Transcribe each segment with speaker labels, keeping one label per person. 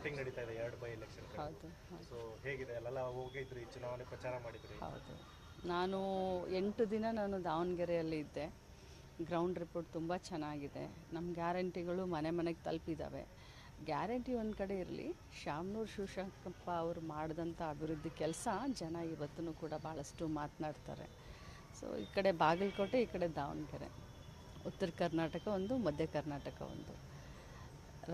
Speaker 1: Voting ನಡೀತಾ ಇದೆ 2 by election.
Speaker 2: ಹೌದು.
Speaker 1: ಸೊ ಹೇಗಿದೆ ಅಲ್ಲೆಲ್ಲ ಹೋಗಿದ್ರಿ, ಚುನಾವಣೆ ಪ್ರಚಾರ ಮಾಡಿದ್ರಿ?
Speaker 2: ಹೌದು, ನಾನು 8 ದಿನ ದಾವಣಗೆರೆಯಲ್ಲಿ ಇದ್ದೆ. ಗ್ರೌಂಡ್ ರಿಪೋರ್ಟ್ ತುಂಬ ಚೆನ್ನಾಗಿದೆ. ನಮ್ಮ ಗ್ಯಾರಂಟಿಗಳು ಮನೆ ಮನೆಗೆ ತಲುಪಿದ್ದಾವೆ. ಗ್ಯಾರಂಟಿ ಒಂದು ಕಡೆ ಇರಲಿ, ಶಾಮನೂರು ಶಿವಶಂಕರಪ್ಪ ಅವರು ಮಾಡಿದಂಥ ಅಭಿವೃದ್ಧಿ ಕೆಲಸ ಜನ ಇವತ್ತೂ ಕೂಡ ಭಾಳಷ್ಟು ಮಾತನಾಡ್ತಾರೆ. ಸೊ ಈ ಕಡೆ ಬಾಗಲಕೋಟೆ, ಈ ಕಡೆ ದಾವಣಗೆರೆ, ಉತ್ತರ ಕರ್ನಾಟಕ ಒಂದು, ಮಧ್ಯ ಕರ್ನಾಟಕ ಒಂದು,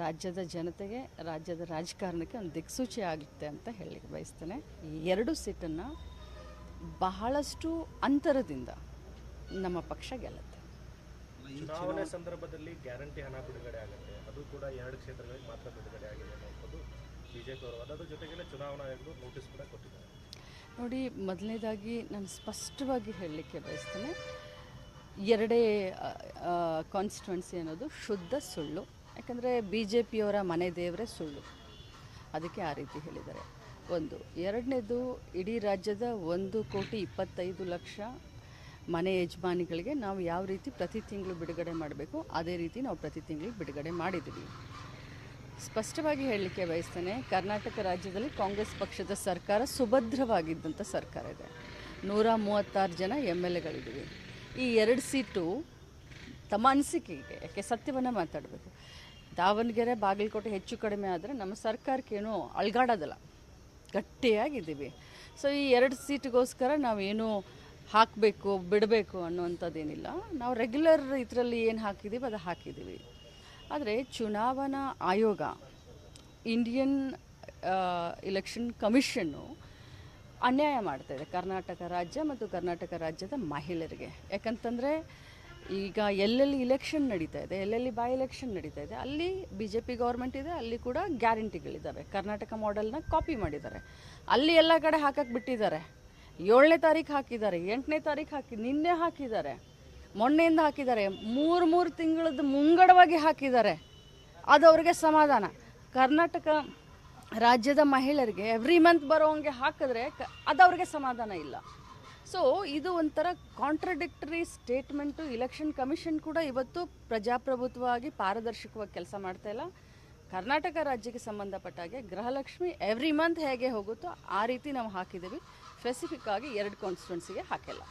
Speaker 2: ರಾಜ್ಯದ ಜನತೆಗೆ, ರಾಜ್ಯದ ರಾಜಕಾರಣಕ್ಕೆ ಒಂದು ದಿಕ್ಸೂಚಿ ಆಗುತ್ತೆ ಅಂತ ಹೇಳಲಿಕ್ಕೆ ಬಯಸ್ತೇನೆ. ಈ 2 ಸೀಟನ್ನು ಬಹಳಷ್ಟು ಅಂತರದಿಂದ ನಮ್ಮ ಪಕ್ಷ ಗೆಲ್ಲುತ್ತೆ.
Speaker 1: ಚುನಾವಣೆ ಸಂದರ್ಭದಲ್ಲಿ ಗ್ಯಾರಂಟಿ ಹಣ ಬಿಡುಗಡೆ ಆಗುತ್ತೆ, ಅದು ಕೂಡ 2 ಕ್ಷೇತ್ರಗಳಿಗೆ ಮಾತ್ರ ಬಿಡುಗಡೆ ಆಗಿದೆ ಅನ್ನೋದು ಬಿಜೆಪಿ ಅವರು. ಅದರ ಜೊತೆಗೆ ಚುನಾವಣಾ ಆಯೋಗಗಳು ನೋಟಿಸ್ ಕೂಡ ಕೊಟ್ಟಿದ್ದಾರೆ.
Speaker 2: ನೋಡಿ, ಮೊದಲನೇದಾಗಿ ನಾನು ಸ್ಪಷ್ಟವಾಗಿ ಹೇಳಲಿಕ್ಕೆ ಬಯಸ್ತೇನೆ, 2 ಕಾನ್ಸ್ಟಿಟ್ಯುವೆನ್ಸಿ ಅನ್ನೋದು ಶುದ್ಧ ಸುಳ್ಳು. ಯಾಕಂದರೆ BJPಯವರ ಮನೆ ದೇವರೇ ಸುಳ್ಳು, ಅದಕ್ಕೆ ಆ ರೀತಿ ಹೇಳಿದ್ದಾರೆ. ಒಂದು. ಎರಡನೇದು, ಇಡೀ ರಾಜ್ಯದ 1,25,00,000 ಮನೆ ಯಜಮಾನಿಗಳಿಗೆ ನಾವು ಯಾವ ರೀತಿ ಪ್ರತಿ ತಿಂಗಳು ಬಿಡುಗಡೆ ಮಾಡಬೇಕು ಅದೇ ರೀತಿ ನಾವು ಪ್ರತಿ ತಿಂಗಳಿಗೆ ಬಿಡುಗಡೆ ಮಾಡಿದ್ದೀವಿ. ಸ್ಪಷ್ಟವಾಗಿ ಹೇಳಲಿಕ್ಕೆ ಬಯಸ್ತೇನೆ, ಕರ್ನಾಟಕ ರಾಜ್ಯದಲ್ಲಿ ಕಾಂಗ್ರೆಸ್ ಪಕ್ಷದ ಸರ್ಕಾರ ಸುಭದ್ರವಾಗಿದ್ದಂಥ ಸರ್ಕಾರ ಇದೆ. 136 ಜನ MLAಗಳಿದ್ದೀವಿ. ಈ 2 ಸೀಟು ತಮ್ಮ ಅನಿಸಿಕೆಗೆ, ಯಾಕೆ ಸತ್ಯವನ್ನು ಮಾತಾಡಬೇಕು, ದಾವಣಗೆರೆ ಬಾಗಲಕೋಟೆ ಹೆಚ್ಚು ಕಡಿಮೆ ಆದರೆ ನಮ್ಮ ಸರ್ಕಾರಕ್ಕೇನು ಅಳ್ಗಾಡೋದಲ್ಲ, ಗಟ್ಟಿಯಾಗಿದ್ದೀವಿ. ಸೊ ಈ 2 ಸೀಟಿಗೋಸ್ಕರ ನಾವೇನು ಹಾಕಬೇಕು ಬಿಡಬೇಕು ಅನ್ನುವಂಥದ್ದೇನಿಲ್ಲ. ನಾವು ರೆಗ್ಯುಲರ್ ಇದರಲ್ಲಿ ಏನು ಹಾಕಿದ್ದೀವಿ ಅದು ಹಾಕಿದ್ದೀವಿ. ಆದರೆ ಚುನಾವಣಾ ಆಯೋಗ, ಇಂಡಿಯನ್ ಎಲೆಕ್ಷನ್ ಕಮಿಷನ್ನು ಅನ್ಯಾಯ ಮಾಡ್ತಾಯಿದೆ ಕರ್ನಾಟಕ ರಾಜ್ಯ ಮತ್ತು ಕರ್ನಾಟಕ ರಾಜ್ಯದ ಮಹಿಳೆಯರಿಗೆ. ಯಾಕಂತಂದರೆ ಈಗ ಎಲ್ಲೆಲ್ಲಿ ಇಲೆಕ್ಷನ್ ನಡೀತಾ ಇದೆ, ಎಲ್ಲೆಲ್ಲಿ ಬೈ ಎಲೆಕ್ಷನ್ ನಡೀತಾ ಇದೆ, ಅಲ್ಲಿ BJP ಗೌರ್ಮೆಂಟ್ ಇದೆ, ಅಲ್ಲಿ ಕೂಡ ಗ್ಯಾರಂಟಿಗಳಿದ್ದಾವೆ. ಕರ್ನಾಟಕ ಮಾಡೆಲ್ನ ಕಾಪಿ ಮಾಡಿದ್ದಾರೆ. ಅಲ್ಲಿ ಎಲ್ಲ ಕಡೆ ಹಾಕಕ್ಕೆ ಬಿಟ್ಟಿದ್ದಾರೆ. 7ನೇ ತಾರೀಕು ಹಾಕಿದ್ದಾರೆ, 8ನೇ ತಾರೀಕು ನಿನ್ನೆ ಹಾಕಿದ್ದಾರೆ, ಮೊನ್ನೆಯಿಂದ ಹಾಕಿದ್ದಾರೆ, 3 ತಿಂಗಳದ್ದು ಮುಂಗಡವಾಗಿ ಹಾಕಿದ್ದಾರೆ. ಅದು ಅವ್ರಿಗೆ ಸಮಾಧಾನ. ಕರ್ನಾಟಕ ರಾಜ್ಯದ ಮಹಿಳೆಯರಿಗೆ ಎವ್ರಿ ಮಂತ್ ಬರೋಂಗೆ ಹಾಕಿದ್ರೆ ಅದು ಅವ್ರಿಗೆ ಸಮಾಧಾನ ಇಲ್ಲ. ಸೊ ಇದು ಒಂಥರ ಕಾಂಟ್ರಡಿಕ್ಟರಿ ಸ್ಟೇಟ್ಮೆಂಟು. ಇಲೆಕ್ಷನ್ ಕಮಿಷನ್ ಕೂಡ ಇವತ್ತು ಪ್ರಜಾಪ್ರಭುತ್ವವಾಗಿ ಪಾರದರ್ಶಕವಾಗಿ ಕೆಲಸ ಮಾಡ್ತಾಯಿಲ್ಲ. ಕರ್ನಾಟಕ ರಾಜ್ಯಕ್ಕೆ ಸಂಬಂಧಪಟ್ಟಾಗೆ ಗೃಹಲಕ್ಷ್ಮಿ ಎವ್ರಿ ಮಂತ್ ಹೇಗೆ ಹೋಗುತ್ತೋ ಆ ರೀತಿ ನಾವು ಹಾಕಿದ್ದೀವಿ. ಸ್ಪೆಸಿಫಿಕ್ ಆಗಿ 2 ಕಾನ್ಸ್ಟಿಟ್ಯುವೆನ್ಸಿಗೆ ಹಾಕಿಲ್ಲ.